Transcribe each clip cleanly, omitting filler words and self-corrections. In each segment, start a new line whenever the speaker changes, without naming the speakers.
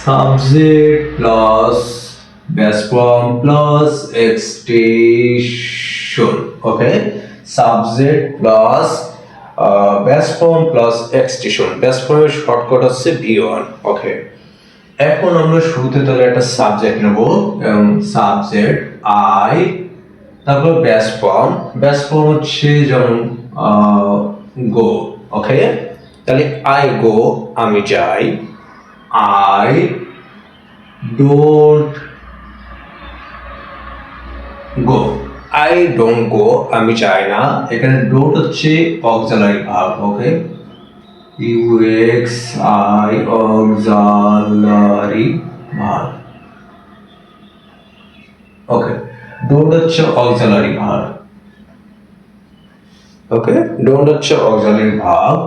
Subject plus base form plus extension. Okay, subject plus base form plus extension. Base ফর্মের shortcut হচ্ছে V1। ওকে, এখন আমরা শুরুতে তাহলে একটা সাবজেক্ট নেব, সাবজেক্ট আই, তারপর বেস ফর্ম। বেস ফর্ম হচ্ছে যেমন গো। ওকে, তাহলে আই গো, আমি যাই। I don't go, I don't go, আমি যাই না। এখানে ডোন্ট হচ্ছে auxiliary verb. Okay, UX I auxiliary verb. Okay, don't হচ্ছে অক্সিলারি ভার্ব। ওকে, ডোন্ট হচ্ছে অক্সিলারি ভার্ব।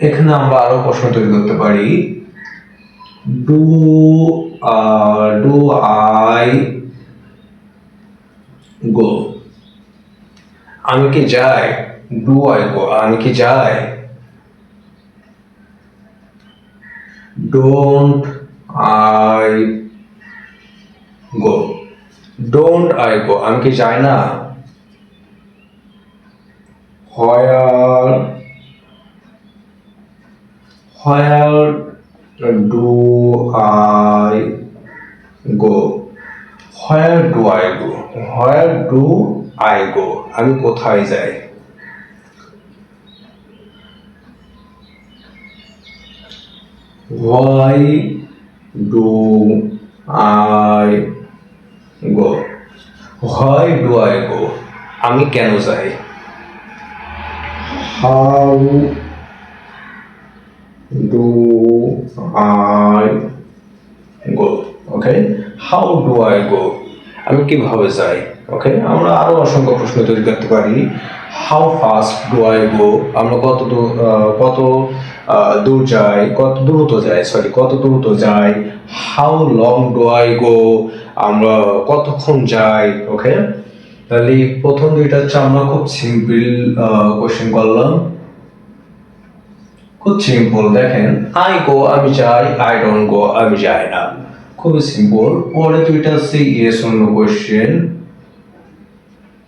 এখানে আমরা আরো প্রশ্ন তৈরি করতে পারি। ডু আই গো, আমি কি যাই। ডু আই গো, আমি কি যাই। Don't I go, don't I go, আমি কি যাই না। হোয়ার do I go, where do I go, where do I go, আমি কোথায় যাই। Why do I go, why do I go, আমি কেন যাই। How do I go. Okay, how do I go, আমি কিভাবে যাই। ওকে, আমরা আরো অসংখ্য প্রশ্ন তৈরি করতে পারি। হাউ ফাস্ট ডু আই গো, আমরা কত দূর যাই, কত দ্রুত যাই। হাউ লং ডু আই গো, আমরা কতক্ষণ যাই। ওকে, তাহলে প্রথম দুইটা হচ্ছে আমরা খুব সিম্পল কোশ্চেন করলাম, খুব সিম্পল। দেখেন, আই গো, আমি যাই। আই ডোন্ট গো, আমি যাই না। খুবই সিম্পল। পরে দুইটা হচ্ছে yes or no question,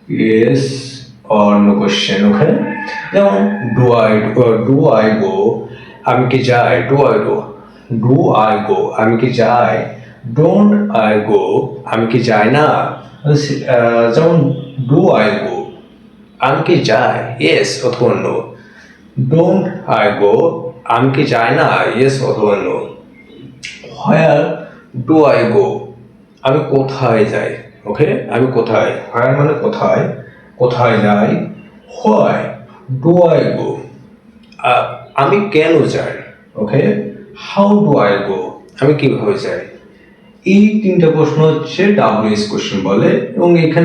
yes or no question. Okay, যেমন ডু আই গো, আমি কি যাই। ডু আই গো, আমি কি যাই। ডোন্ট আই গো, আমি কি যাই না। যেমন ডু আই গো, আমি কি যাই, ইয়েস অথবা নো। ডোন্ট আই গো, আমি কি যাই না, ইয়েস অথবা no. Where do I go, আমি কোথায় যাই। ওকে, আমি কোথায়, হোয়ার মানে কোথায় যাই। হোয়াই ডু আই গো, আমি কেন যাই। ওকে, হাউ ডু আই গো, আমি কিভাবে যাই। এই তিনটা প্রশ্ন হচ্ছে WH কোশ্চেন বলে, এবং এখানে